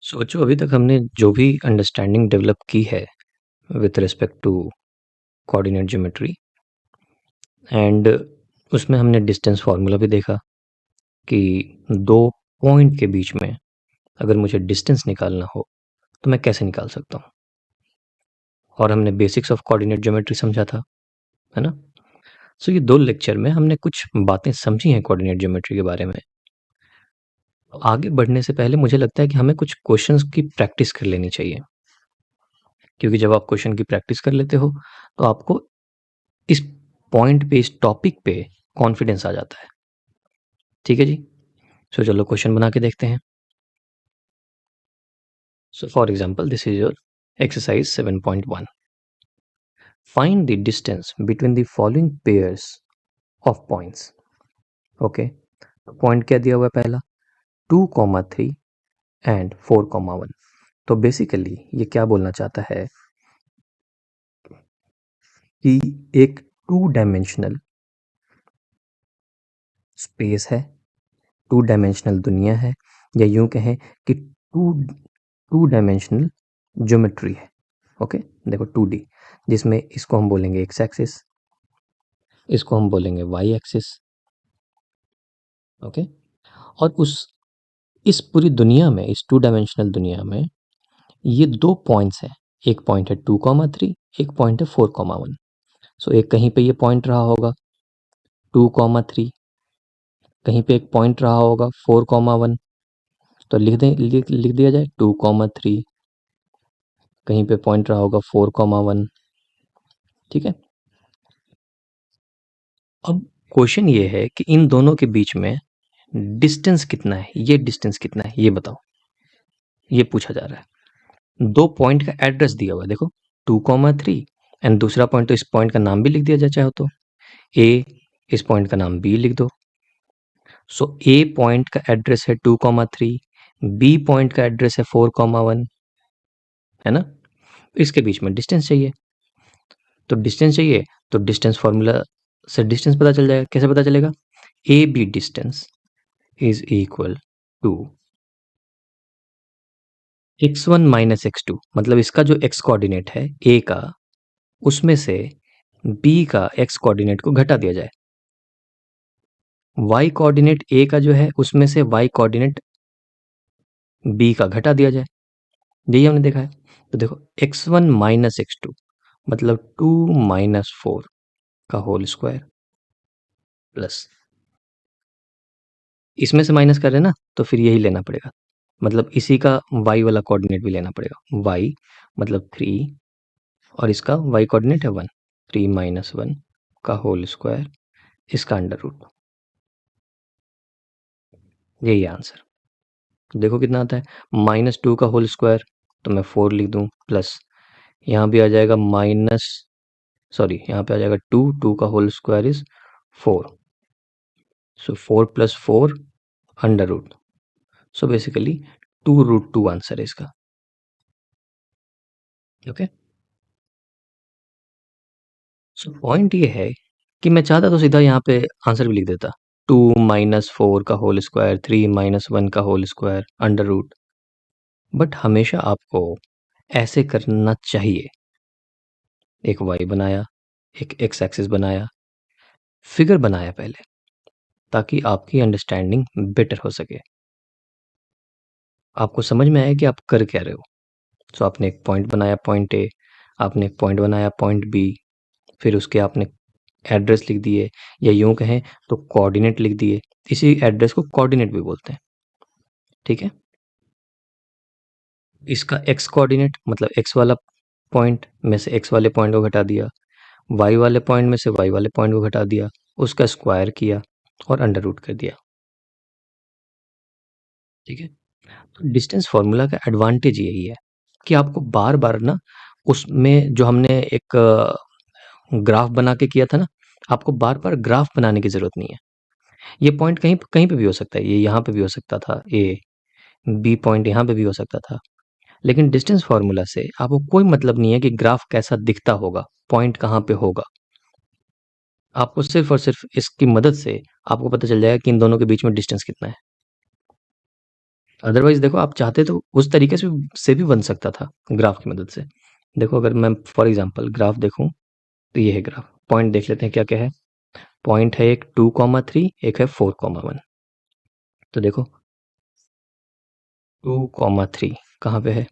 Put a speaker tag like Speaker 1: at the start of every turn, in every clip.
Speaker 1: सोचो अभी तक हमने जो भी अंडरस्टैंडिंग डेवलप की है with respect to coordinate geometry and उसमें हमने डिस्टेंस फार्मूला भी देखा कि दो पॉइंट के बीच में अगर मुझे डिस्टेंस निकालना हो तो मैं कैसे निकाल सकता हूँ। और हमने बेसिक्स ऑफ कोऑर्डिनेट ज्योमेट्री समझा था, है ना। सो ये दो लेक्चर में हमने कुछ बातें समझी हैं कोऑर्डिनेट ज्योमेट्री के बारे में। आगे बढ़ने से पहले मुझे लगता है कि हमें कुछ क्वेश्चंस की प्रैक्टिस कर लेनी चाहिए, क्योंकि जब आप क्वेश्चन की प्रैक्टिस कर लेते हो तो आपको इस पॉइंट पे, इस टॉपिक पे कॉन्फिडेंस आ जाता है। ठीक है जी। सो चलो क्वेश्चन बना के देखते हैं। So for example this is your exercise 7.1। Find the distance between the following pairs of points. Okay, point क्या दिया हुआ है? पहला 2,3 एंड 4,1। तो बेसिकली ये क्या बोलना चाहता है कि एक टू डायमेंशनल स्पेस है, टू डायमेंशनल दुनिया है, या यूं कहें कि टू डायमेंशनल ज्योमेट्री है। ओके, देखो 2D, जिसमें इसको हम बोलेंगे एक्स एक्सिस, इसको हम बोलेंगे वाई एक्सिस। ओके, और इस पूरी दुनिया में, इस टू डायमेंशनल दुनिया में ये दो पॉइंट्स हैं। एक पॉइंट है 2,3, एक पॉइंट है 4,1। सो एक कहीं पे ये पॉइंट रहा होगा 2,3, कहीं पे एक पॉइंट रहा होगा 4,1। तो लिख दिया जाए 2,3, कहीं पे पॉइंट रहा होगा 4,1। ठीक है। अब क्वेश्चन ये है कि इन दोनों के बीच में डिस्टेंस कितना है, ये डिस्टेंस कितना है ये बताओ। ये पूछा जा रहा है। दो पॉइंट का एड्रेस दिया हुआ है, देखो 2,3 एंड दूसरा पॉइंट, तो इस पॉइंट का नाम भी लिख दिया जाए चाहो तो, ए, इस पॉइंट का नाम बी लिख दो। सो ए पॉइंट का एड्रेस है 2,3, बी पॉइंट का एड्रेस है 4,1, है ना। इसके बीच में डिस्टेंस चाहिए। तो डिस्टेंस चाहिए तो डिस्टेंस फॉर्मूला से डिस्टेंस पता चल जाएगा। कैसे पता चलेगा? A B distance is equal to x1 minus x2, मतलब इसका जो x कोऑर्डिनेट है a का, उसमें से b का x कोऑर्डिनेट को घटा दिया जाए। y कोऑर्डिनेट a का जो है उसमें से y कोऑर्डिनेट b का घटा दिया जाए। यही हमने देखा है। तो देखो x1 माइनस x2 मतलब 2 माइनस 4 का होल स्क्वायर, प्लस इसमें से माइनस कर रहे हैं ना, तो फिर यही लेना पड़ेगा, मतलब इसी का y वाला कोऑर्डिनेट भी लेना पड़ेगा। y मतलब 3 और इसका y कोऑर्डिनेट है 1, 3 माइनस 1 का होल स्क्वायर, इसका अंडर रूट। यही आंसर। देखो कितना आता है, -2 का होल स्क्वायर, तो मैं 4 लिख दूं, प्लस यहाँ भी आ जाएगा माइनस, सॉरी यहाँ पे आ जाएगा 2, 2 का whole square is 4, so 4 plus 4 under root. So basically 2√2 answer है इसका। ओके, सो पॉइंट ये है कि मैं चाहता तो सीधा यहाँ पे आंसर भी लिख देता, 2 माइनस 4 का होल स्क्वायर, 3 माइनस 1 का whole square, under root. But हमेशा आपको ऐसे करना चाहिए। एक y बनाया, एक x एक्सिस बनाया, फिगर बनाया पहले, ताकि आपकी अंडरस्टैंडिंग बेटर हो सके, आपको समझ में आए कि आप कर क्या रहे हो। सो आपने एक पॉइंट बनाया पॉइंट ए, आपने एक पॉइंट बनाया पॉइंट बी, फिर उसके आपने एड्रेस लिख दिए, या यूं कहें तो कोऑर्डिनेट लिख दिए। इसी एड्रेस को कोऑर्डिनेट भी बोलते हैं। ठीक है, इसका x कोऑर्डिनेट मतलब x वाला पॉइंट में से x वाले पॉइंट को घटा दिया, y वाले पॉइंट में से y वाले पॉइंट को घटा दिया, उसका स्क्वायर किया और अंडर रूट कर दिया। ठीक है, तो डिस्टेंस फॉर्मूला का एडवांटेज यही है कि आपको बार बार ना, उसमें जो हमने एक ग्राफ बना के किया था ना, आपको बार बार ग्राफ बनाने की जरूरत नहीं है। ये पॉइंट कहीं कहीं पे भी हो सकता है, ये यहाँ पे भी हो सकता था, ए बी पॉइंट यहाँ पे भी हो सकता था। लेकिन डिस्टेंस फार्मूला से आपको कोई मतलब नहीं है कि ग्राफ कैसा दिखता होगा, पॉइंट कहाँ पे होगा। आपको सिर्फ और सिर्फ इसकी मदद से आपको पता चल जाएगा कि इन दोनों के बीच में डिस्टेंस कितना है। अदरवाइज देखो, आप चाहते तो उस तरीके से भी बन सकता था ग्राफ की मदद से। देखो, अगर मैं फॉर एग्जांपल ग्राफ देखूं, तो ये है ग्राफ। पॉइंट देख लेते हैं क्या क्या है। पॉइंट है एक 2,3, एक है 4,1। तो देखो 2,3 कहाँ पे है?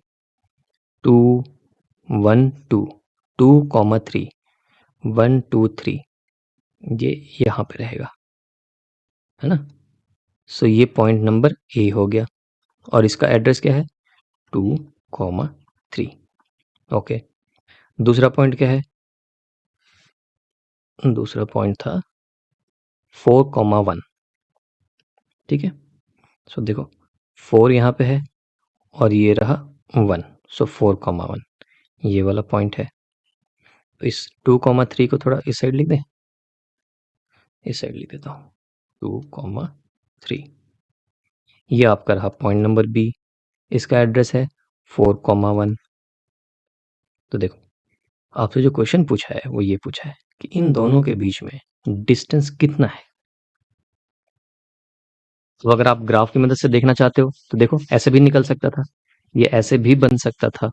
Speaker 1: 2, 1, 2, 2,3, 1, 2, 3, ये यहाँ पे रहेगा, है ना। सो ये पॉइंट नंबर ए हो गया, और इसका एड्रेस क्या है? 2,3। ओके, दूसरा पॉइंट क्या है? दूसरा पॉइंट था 4,1। ठीक है, सो देखो 4 यहाँ पे है, और ये रहा 1, सो 4,1 ये वाला पॉइंट है। तो इस 2,3 को थोड़ा इस साइड लिख दें, इस साइड लिख देता हूँ, 2,3। ये आपका रहा पॉइंट नंबर बी, इसका एड्रेस है 4,1। तो देखो, आपसे जो क्वेश्चन पूछा है वो ये पूछा है कि इन दोनों के बीच में डिस्टेंस कितना है। तो अगर आप ग्राफ की मदद से देखना चाहते हो तो देखो, ऐसे भी निकल सकता था, ये ऐसे भी बन सकता था।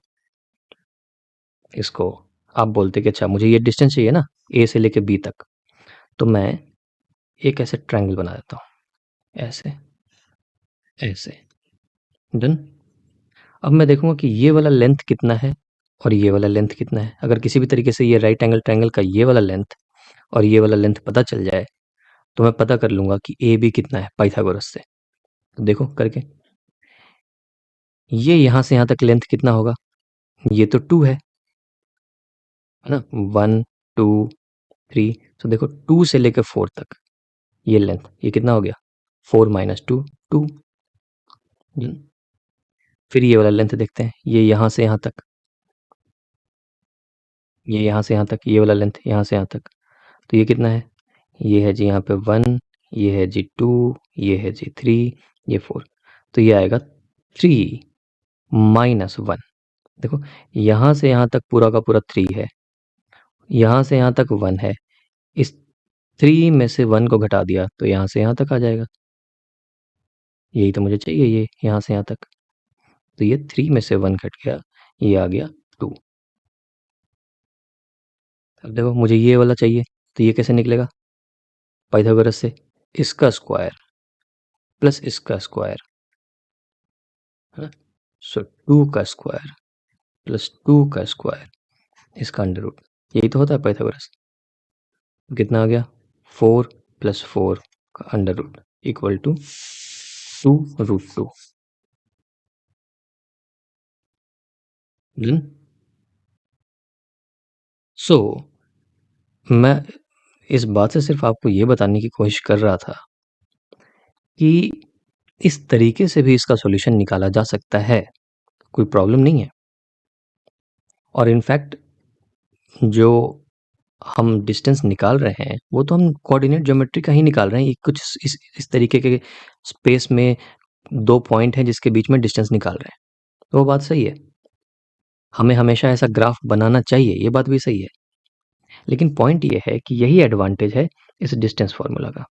Speaker 1: इसको आप बोलते कि अच्छा मुझे ये डिस्टेंस चाहिए ना, ए से लेके बी तक, तो मैं एक ऐसे ट्रायंगल बना देता हूँ, ऐसे ऐसे। डन। अब मैं देखूंगा कि ये वाला लेंथ कितना है और ये वाला लेंथ कितना है। अगर किसी भी तरीके से ये राइट एंगल ट्रायंगल का ये वाला लेंथ और ये वाला लेंथ पता चल जाए, तो मैं पता कर लूंगा कि ए बी कितना है पाइथागोरस से। तो देखो करके, ये यहां से यहां तक लेंथ कितना होगा? ये तो 2 है ना, 1, 2, 3। तो देखो 2 से लेकर 4 तक ये लेंथ, ये कितना हो गया? 4 - 2, 2। फिर ये वाला लेंथ देखते हैं, ये यहां से यहां तक, ये यहां से यहां तक, ये वाला लेंथ यहां से यहां तक। तो ये कितना है? ये है जी यहाँ पे 1, ये है जी 2, ये है जी 3, ये 4। तो ये आएगा 3 - 1। देखो, यहां से यहां तक पूरा का पूरा 3 है, यहां से यहां तक 1 है। इस 3 में से 1 को घटा दिया तो यहां से यहां तक आ जाएगा। यही तो मुझे चाहिए, ये यहां से यहां तक। तो ये 3 में से 1 घट गया, ये आ गया 2। अब देखो, मुझे ये वाला चाहिए, तो ये कैसे निकलेगा? पाइथागोरस से इसका स्क्वायर प्लस इसका स्क्वायर, है ना। सो 2 का स्क्वायर प्लस 2 का स्क्वायर, इसका अंडर रूट। यही तो होता है पाइथागोरस। कितना आ गया? 4 + 4 का under root equal to 2√2। Done. So मैं इस बात से सिर्फ आपको ये बताने की कोशिश कर रहा था कि इस तरीके से भी इसका सॉल्यूशन निकाला जा सकता है, कोई प्रॉब्लम नहीं है। और इनफैक्ट जो हम डिस्टेंस निकाल रहे हैं वो तो हम कोऑर्डिनेट ज्योमेट्री का ही निकाल रहे हैं। ये कुछ इस तरीके के स्पेस में 2 पॉइंट हैं जिसके बीच में डिस्टेंस निकाल रहे हैं, तो वो बात सही है। हमें हमेशा ऐसा ग्राफ बनाना चाहिए, ये बात भी सही है। लेकिन पॉइंट ये है कि यही एडवांटेज है इस डिस्टेंस फार्मूला का,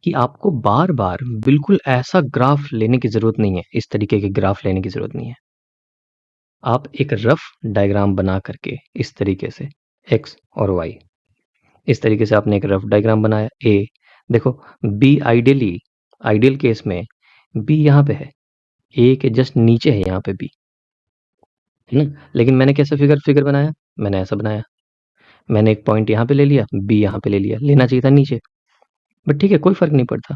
Speaker 1: कि आपको बार-बार बिल्कुल ऐसा ग्राफ लेने की ज़रूरत नहीं है, इस तरीके के ग्राफ लेने की ज़रूरत नहीं है। आप एक रफ डायग्राम बना करके इस तरीके से एक्स और वाई, इस तरीके से आपने एक रफ डायग्राम बनाया। ए देखो, बी आइडियली, आइडियल केस में बी यहाँ पे है, ए के जस्ट नीचे है यहाँ पे बी, है ना। लेकिन मैंने कैसे फिगर फिगर बनाया? मैंने ऐसा बनाया, मैंने एक पॉइंट यहाँ पे ले लिया, बी यहाँ पे ले लिया, लेना चाहिए था नीचे, बट ठीक है, कोई फर्क नहीं पड़ता,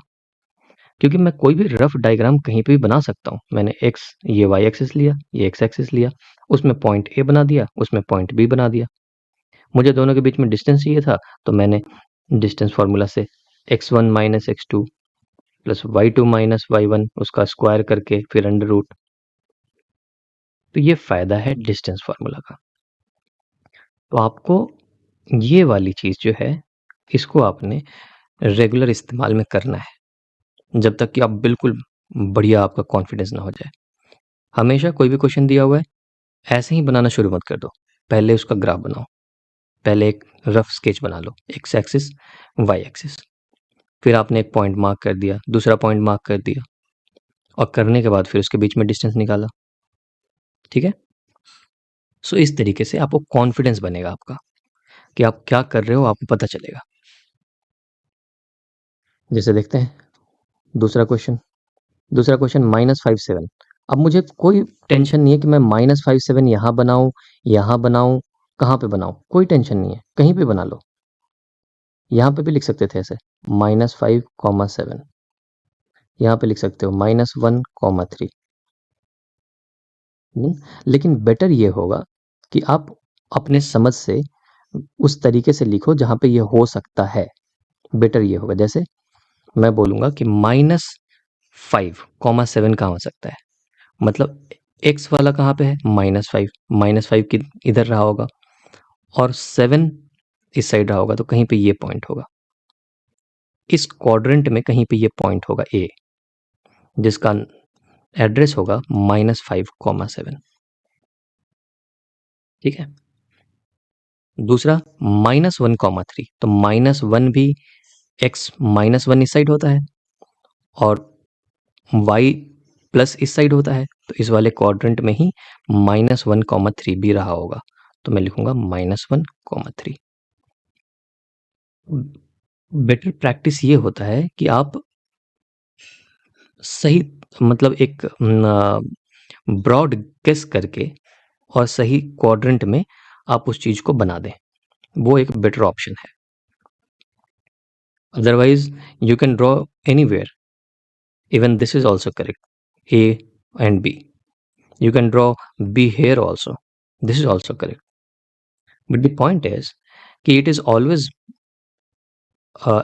Speaker 1: क्योंकि मैं कोई भी रफ डायग्राम कहीं पे भी बना सकता हूँ। मैंने एक्स, ये वाई एक्सिस लिया, ये एक्स एक्सिस लिया, उसमें पॉइंट ए बना दिया, उसमें पॉइंट बी बना दिया। मुझे दोनों के बीच में डिस्टेंस चाहिए था, तो मैंने डिस्टेंस फार्मूला से x1 - x2 plus y2 - y1 उसका स्क्वायर करके फिर अंडर रूट। तो ये फायदा है डिस्टेंस फार्मूला का। तो आपको ये वाली चीज जो है, इसको आपने रेगुलर इस्तेमाल में करना है, जब तक कि आप बिल्कुल बढ़िया आपका कॉन्फिडेंस ना हो जाए। हमेशा कोई भी क्वेश्चन दिया हुआ है, ऐसे ही बनाना शुरू मत कर दो। पहले उसका ग्राफ बनाओ, पहले एक रफ स्केच बना लो, एक्स एक्सिस, वाई एक्सिस। फिर आपने एक पॉइंट मार्क कर दिया, दूसरा पॉइंट मार्क कर दिया, और करने के बाद फिर उसके बीच में डिस्टेंस निकाला। ठीक है, सो इस तरीके से आपको कॉन्फिडेंस बनेगा आपका कि आप क्या कर रहे हो, आपको पता चलेगा। जैसे देखते हैं दूसरा क्वेश्चन -57। अब मुझे कोई टेंशन नहीं है कि मैं -57 यहाँ बनाऊं, यहाँ बनाऊं, कहाँ पे बनाऊं, कोई टेंशन नहीं है, कहीं पे बना लो। यहाँ पे भी लिख सकते थे ऐसे -5, 7, यहाँ पे लिख सकते हो -1, 3। लेकिन बेटर ये होगा कि आप अपने समझ से उस तरीके से लिखो जहाँ पे ये हो सकता है। बेटर ये होगा, जैसे मैं बोलूँगा कि -5, 7 कहाँ हो सकता है, मतलब एक्स वाला कहाँ पे है, -5, -5 की इधर रहा होगा और 7 इस साइड रहा होगा, तो कहीं पे ये पॉइंट होगा, इस क्वाड्रेंट में कहीं पे ये पॉइंट होगा ए, जिसका एड्रेस होगा -5, 7। ठीक है, दूसरा -1, 3, तो -1 भी x -1 इस साइड होता है और y प्लस इस साइड होता है, तो इस वाले क्वाड्रेंट में ही -1, 3 भी रहा होगा, तो मैं लिखूंगा -1, 3। बेटर प्रैक्टिस ये होता है कि आप सही, मतलब एक ब्रॉड गेस करके और सही क्वाड्रेंट में आप उस चीज को बना दें, वो एक बेटर ऑप्शन है। Otherwise you can draw anywhere, even this is also correct, a and b. You can draw b here also, this is also correct, but the point is कि it is always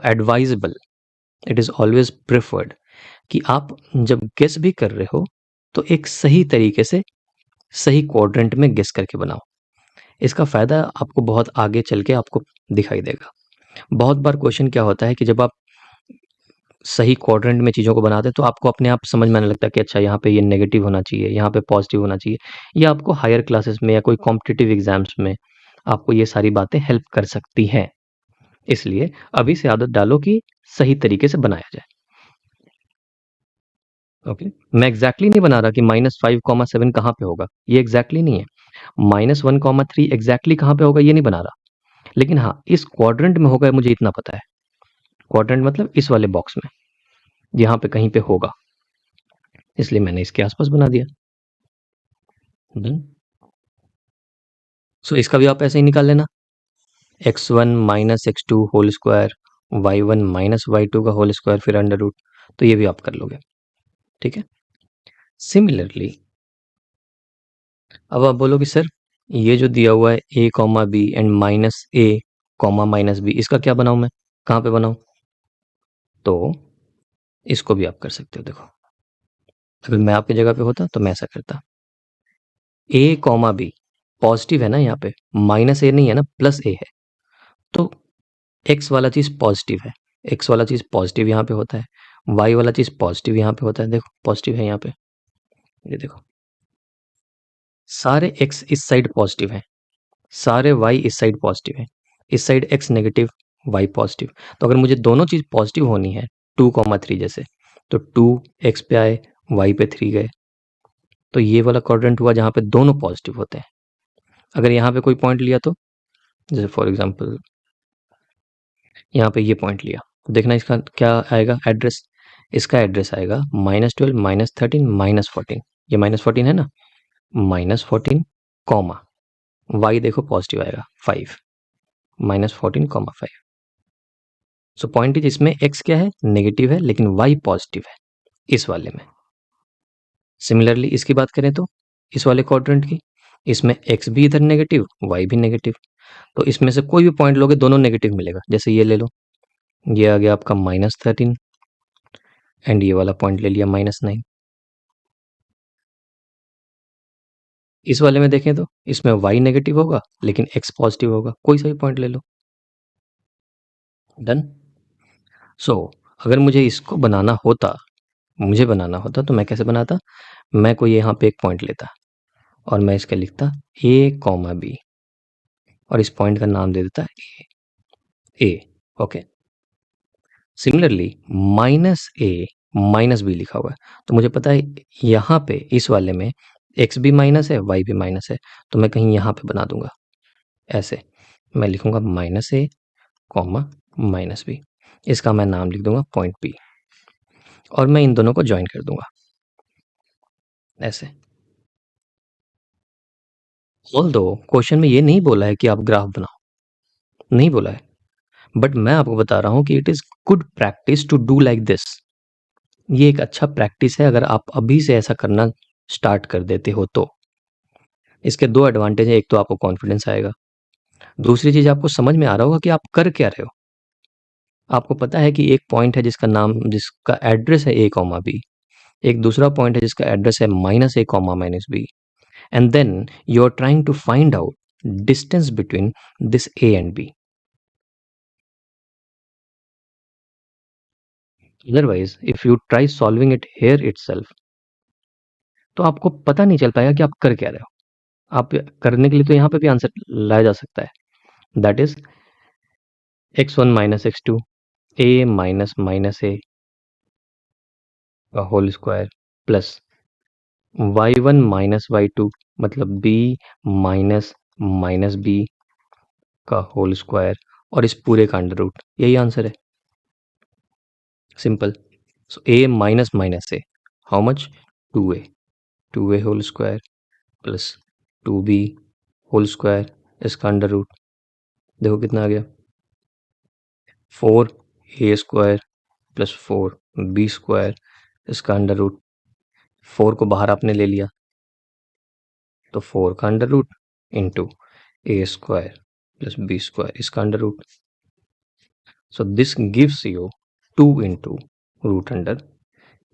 Speaker 1: advisable, it is always preferred कि आप जब guess भी कर रहे हो तो एक सही तरीके से सही क्वाड्रेंट में गेस करके बनाओ। इसका फायदा आपको बहुत आगे चल के आपको दिखाई देगा। बहुत बार क्वेश्चन क्या होता है कि जब आप सही क्वाड्रेंट में चीज़ों को बनाते हैं तो आपको अपने आप समझ में आने लगता है कि अच्छा यहाँ पे ये नेगेटिव होना चाहिए, यहाँ पे पॉजिटिव होना चाहिए। ये आपको हायर क्लासेस में या कोई कॉम्पिटिटिव एग्जाम्स में आपको ये सारी बातें हेल्प कर सकती हैं। इसलिए अभी से आदत डालो कि सही तरीके से बनाया जाए। ओके, मैं एग्जैक्टली नहीं बना रहा कि -5, 7 कहाँ पे होगा, ये एग्जैक्टली नहीं है। -1, 3 एग्जैक्टली कहाँ पे होगा ये नहीं बना रहा, लेकिन हाँ इस क्वाड्रेंट में होगा मुझे इतना पता है। क्वाड्रेंट मतलब इस वाले बॉक्स में, यहाँ पे कहीं पे होगा, इसलिए मैंने इसके आसपास बना दिया। सो इसका भी आप ऐसे ही निकाल लेना, x1 -x2 whole square, y1 -y2 का होल स्क्वायर, फिर अंडर रूट, तो ये भी आप कर लोगे। ठीक है, सिमिलरली अब आप बोलोगे सर ये जो दिया हुआ है a, b and -a, -b, इसका क्या बनाऊं मैं, कहाँ पे बनाऊं, तो इसको भी आप कर सकते हो। देखो अगर मैं आपकी जगह पे होता तो मैं ऐसा करता, a, b पॉजिटिव है ना, यहाँ पे -a नहीं है ना, +a है, तो एक्स वाला चीज पॉजिटिव है, एक्स वाला चीज पॉजिटिव यहाँ पे होता है, वाई वाला चीज पॉजिटिव यहाँ पे होता है, देखो पॉजिटिव है यहाँ पे, ये देखो सारे एक्स इस साइड पॉजिटिव हैं, सारे वाई इस साइड पॉजिटिव हैं, इस side X negative Y positive, तो अगर मुझे दोनों चीज पॉजिटिव होनी है 2, 3 जैसे, तो 2 एक्स पे आए, वाई पे 3 गए, तो ये वाला क्वाड्रेंट हुआ जहाँ पे दोनों पॉजिटिव होते हैं। अगर यहाँ पे कोई पॉइंट लिया तो जैसे फॉर एग्जाम्पल यहाँ पे ये पॉइंट लिया, तो देखना इसका क्या आएगा एड्रेस, इसका एड्रेस आएगा -12, -13, -14, ये -14 है ना, -14 कॉमा वाई देखो पॉजिटिव आएगा 5, -14, 5। सो पॉइंट इज इसमें एक्स क्या है, नेगेटिव है, लेकिन वाई पॉजिटिव है इस वाले में। सिमिलरली इसकी बात करें तो इस वाले क्वाड्रेंट की, इसमें एक्स भी इधर नेगेटिव, वाई भी नेगेटिव, तो इसमें से कोई भी पॉइंट लोगे दोनों नेगेटिव मिलेगा। जैसे ये ले लो, ये आ गया आपका -13 एंड ये वाला पॉइंट ले लिया -9। इस वाले में देखें तो इसमें y नेगेटिव होगा लेकिन x पॉजिटिव होगा, कोई सा भी पॉइंट ले लो, डन। सो अगर मुझे इसको बनाना होता तो मैं कैसे बनाता, मैं कोई यहाँ पे एक पॉइंट लेता और मैं इसका लिखता a, b और इस पॉइंट का नाम दे देता a, okay. Similarly -a minus B लिखा हुआ है, तो मुझे पता है यहाँ पे इस वाले में एक्स भी माइनस है, वाई भी माइनस है, तो मैं कहीं यहाँ पे बना दूंगा ऐसे। मैं लिखूंगा minus A comma minus B, इसका मैं नाम लिख दूंगा पॉइंट बी, और मैं इन दोनों को ज्वाइन कर दूंगा ऐसे। ऑल्दो क्वेश्चन में ये नहीं बोला है कि आप ग्राफ बनाओ, नहीं बोला है, बट मैं आपको बता रहा हूं कि it is good practice to do like this. ये एक अच्छा प्रैक्टिस है अगर आप अभी से ऐसा करना स्टार्ट कर देते हो तो। इसके दो एडवांटेज है, एक तो आपको कॉन्फिडेंस आएगा, दूसरी चीज आपको समझ में आ रहा होगा कि आप कर क्या रहे हो। आपको पता है कि एक पॉइंट है जिसका एड्रेस है ए कॉमा बी, एक दूसरा पॉइंट है जिसका एड्रेस है minus A comma minus B, and then you are trying to find out distance between this A and B. Otherwise if you try solving it here itself, तो आपको पता नहीं चल पाएगा कि आप कर क्या रहे हो। आप करने के लिए तो यहाँ पे भी आंसर लाया जा सकता है, that is x1 minus x2 a minus minus a का whole square plus y1 minus y2 मतलब b माइनस माइनस बी का होल स्क्वायर, और इस पूरे का अंडर रूट, यही आंसर है, simple. So a minus minus a, how much, 2a, 2a whole square plus 2b whole square, इसका under root, देखो कितना आ गया, 4a square plus 4b square, इसका अंडर रूट, 4 को बाहर आपने ले लिया तो 4 का under root into A square plus B square, इसका under root. So this gives you 2 into root under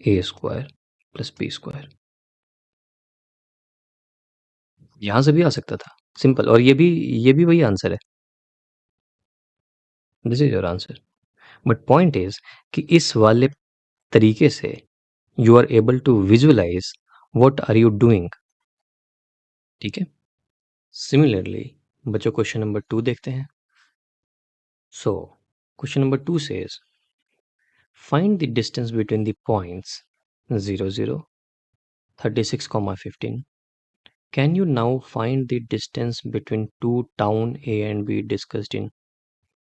Speaker 1: A square plus B square. यहां से भी आ सकता था, सिंपल, और ये भी वही आंसर है, this is your answer. But point is कि इस वाले तरीके से you are able to visualise what are you doing, ठीक है। सिमिलरली बच्चों क्वेश्चन नंबर 2 देखते हैं। सो question number 2 says find the distance between the points 0 0 36 comma 15. Can you now find the distance between two town A and B discussed in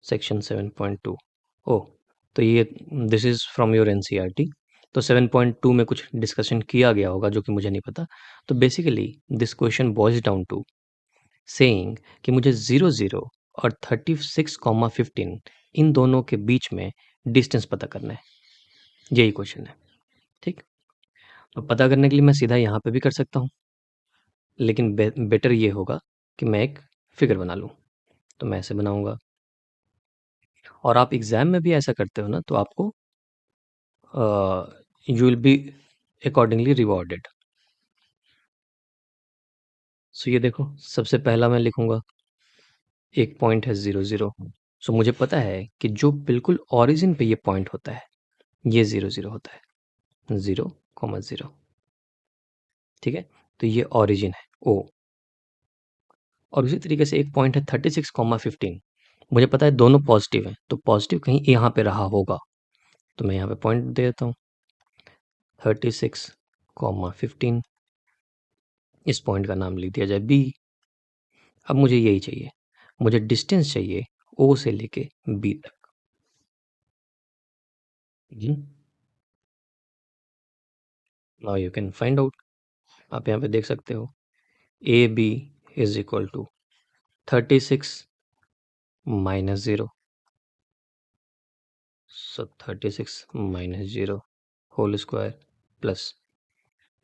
Speaker 1: section 7.2? ओह, तो ये this is from your NCERT, तो 7.2 में कुछ discussion किया गया होगा जो कि मुझे नहीं पता। तो basically this question boils down to saying कि मुझे 0 0 और 36 कॉमा 15 इन दोनों के बीच में डिस्टेंस पता करना है, यही क्वेश्चन है, ठीक। तो पता करने के लिए मैं सीधा यहाँ पे भी कर सकता हूँ, लेकिन बेटर ये होगा कि मैं एक फिगर बना लूँ, तो मैं ऐसे बनाऊंगा। और आप एग्जाम में भी ऐसा करते हो ना, तो आपको you will be accordingly rewarded. So ये देखो, सबसे पहला मैं लिखूंगा एक पॉइंट है 0 0। सो मुझे पता है कि जो बिल्कुल ओरिजिन पे ये पॉइंट होता है ये 0 0 होता है, 0 कॉमा 0, ठीक है। तो ये ओरिजिन है ओ। और उसी तरीके से एक पॉइंट है 36 कॉमा 15, मुझे पता है दोनों पॉजिटिव हैं, तो पॉजिटिव कहीं यहाँ पे रहा होगा, तो मैं यहाँ पे पॉइंट दे देता हूँ 36 कॉमा 15, इस पॉइंट का नाम लिख दिया जाए बी। अब मुझे यही चाहिए, मुझे डिस्टेंस चाहिए ओ से लेके बी तक। Now you can find out, आप यहाँ पे देख सकते हो A B is equal to 36 minus 0, so 36 minus 0 whole square plus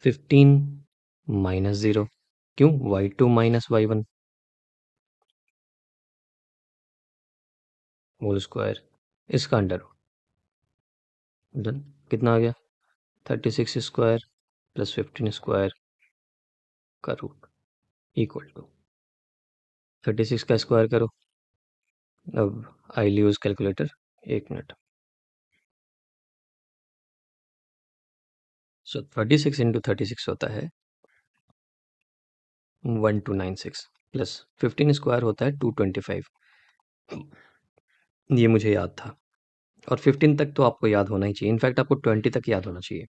Speaker 1: 15 minus 0, क्यों, y2 minus y1 whole square, इसका अंडर रूट, डन। कितना आ गया, 36 स्क्वायर प्लस 15 स्क्वायर का रूट इक्वल टू 36 का स्क्वायर करो। अब आई यूज कैलकुलेटर, एक मिनट। सो 36 इंटू 36 होता है 1296 प्लस 15 स्क्वायर होता है 225, ये मुझे याद था। और 15 तक तो आपको याद होना ही चाहिए, इनफैक्ट आपको 20 तक याद होना चाहिए।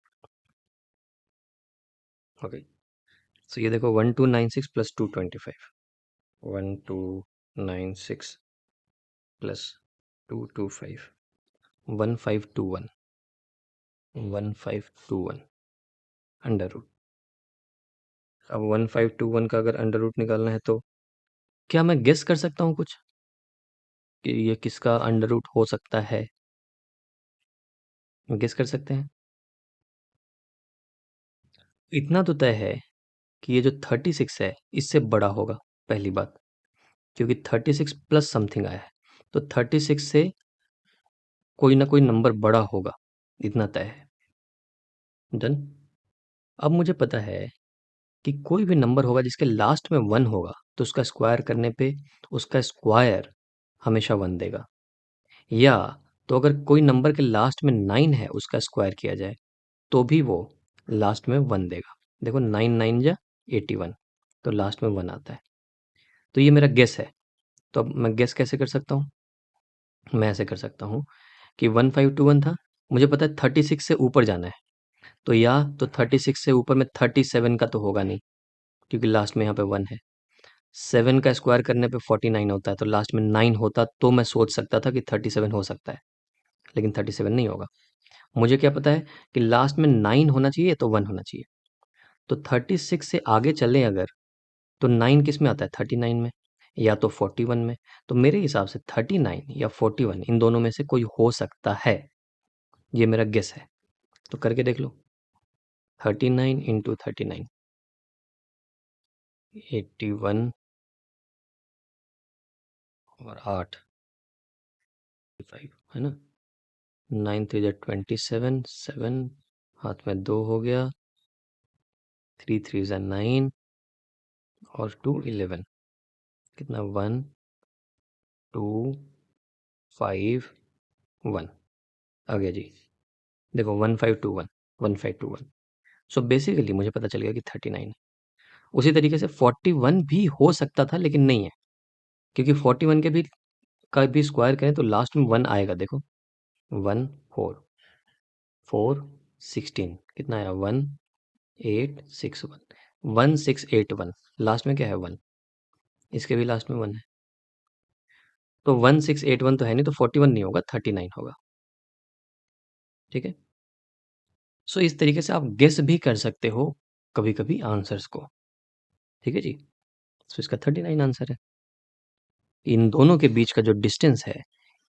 Speaker 1: ओके, सो ये देखो 1296 प्लस 225, 1296 प्लस 225, 1521, 1521 अंडर रूट। अब 1521 का अगर अंडर रूट निकालना है तो क्या मैं गेस कर सकता हूँ कुछ कि ये किसका अंडर रूट हो सकता है? गेस कर सकते हैं? इतना तो तय है कि ये जो 36 है इससे बड़ा होगा, पहली बात, क्योंकि 36 प्लस समथिंग आया है, तो 36 से कोई ना कोई नंबर बड़ा होगा, इतना तय है। डन। अब मुझे पता है कि कोई भी नंबर होगा जिसके लास्ट में 1 होगा तो उसका स्क्वायर करने पे उसका स्क्वायर हमेशा 1 देगा, या तो अगर कोई नंबर के लास्ट में 9 है उसका स्क्वायर किया जाए तो भी वो लास्ट में 1 देगा। देखो 9 9 जा 81, तो लास्ट में 1 आता है। तो ये मेरा गेस है। तो अब मैं गेस कैसे कर सकता हूँ? मैं ऐसे कर सकता हूँ कि 1521 था, मुझे पता है 36 से ऊपर जाना है, तो या तो 36 से ऊपर में 37 का तो होगा नहीं, क्योंकि लास्ट में यहाँ पे 1 है। 7 का स्क्वायर करने पे 49 होता है, तो लास्ट में 9 होता तो मैं सोच सकता था कि 37 हो सकता है, लेकिन 37 नहीं होगा। मुझे क्या पता है कि लास्ट में 9 होना चाहिए तो 1 होना चाहिए। तो 36 से आगे चलें अगर, तो 9 किस में आता है? 39 में, या तो 41 में। तो मेरे हिसाब से 39 या 41 इन दोनों में से कोई हो सकता है, ये मेरा गेस है। तो करके देख लो। 39 इंटू 39, 81 और 8 5 है ना। 9 3 27, 7 हाथ में 2 हो गया, 3 3 9 और 2 11, कितना? 1 2 5 1 आ गया जी। देखो 1521, 1521। सो बेसिकली मुझे पता चल गया कि 39 है। उसी तरीके से 41 भी हो सकता था लेकिन नहीं है, क्योंकि 41 के भी का भी स्क्वायर करें तो लास्ट में 1 आएगा। देखो 1 4 4 16, कितना आया? 1861, 1681, लास्ट में क्या है? 1, इसके भी लास्ट में 1 है, तो 1681 तो है नहीं, तो 41 नहीं होगा, 39 होगा। ठीक है। सो इस तरीके से आप गेस भी कर सकते हो कभी कभी आंसर्स को। ठीक है जी। सो इसका 39 आंसर है। इन दोनों के बीच का जो डिस्टेंस है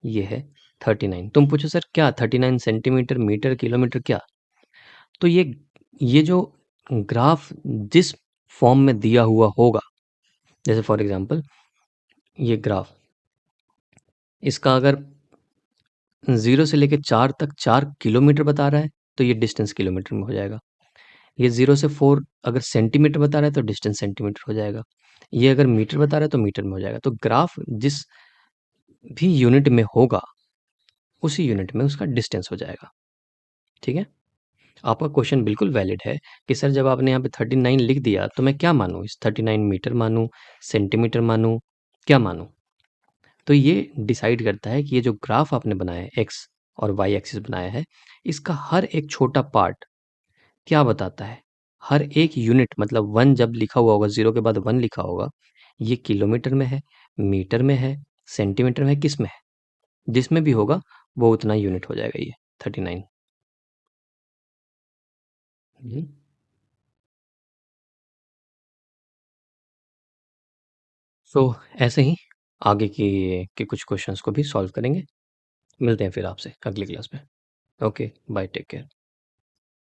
Speaker 1: ये है 39। तुम पूछो सर क्या 39 सेंटीमीटर, मीटर, किलोमीटर, क्या? तो ये जो ग्राफ जिस फॉर्म में दिया हुआ होगा, जैसे फॉर एग्जांपल ये ग्राफ, इसका अगर 0 से लेकर 4 तक 4 किलोमीटर बता रहा है तो ये डिस्टेंस किलोमीटर में हो जाएगा। ये 0 से 4 अगर सेंटीमीटर बता रहा है तो डिस्टेंस सेंटीमीटर हो जाएगा। ये अगर मीटर बता रहा है तो मीटर में हो जाएगा। तो ग्राफ जिस भी यूनिट में होगा उसी यूनिट में उसका डिस्टेंस हो जाएगा। ठीक है। आपका क्वेश्चन बिल्कुल वैलिड है कि सर जब आपने यहाँ पे 39 लिख दिया तो मैं क्या मानूँ? इस 39 मीटर मानूँ, सेंटीमीटर मानूँ, क्या मानूँ? तो ये डिसाइड करता है कि ये जो ग्राफ आपने बनाया है, एक्स और वाई एक्सिस बनाया है, इसका हर एक छोटा पार्ट क्या बताता है। हर एक यूनिट, मतलब 1 जब लिखा हुआ होगा, 0 के बाद 1 लिखा होगा, ये किलोमीटर में है, मीटर में है, सेंटीमीटर में है, किस में है? जिसमें भी होगा वो उतना यूनिट हो जाएगा, ये 39। सो ऐसे ही आगे के कुछ क्वेश्चंस को भी सॉल्व करेंगे। मिलते हैं फिर आपसे अगली क्लास में। Okay bye, take care.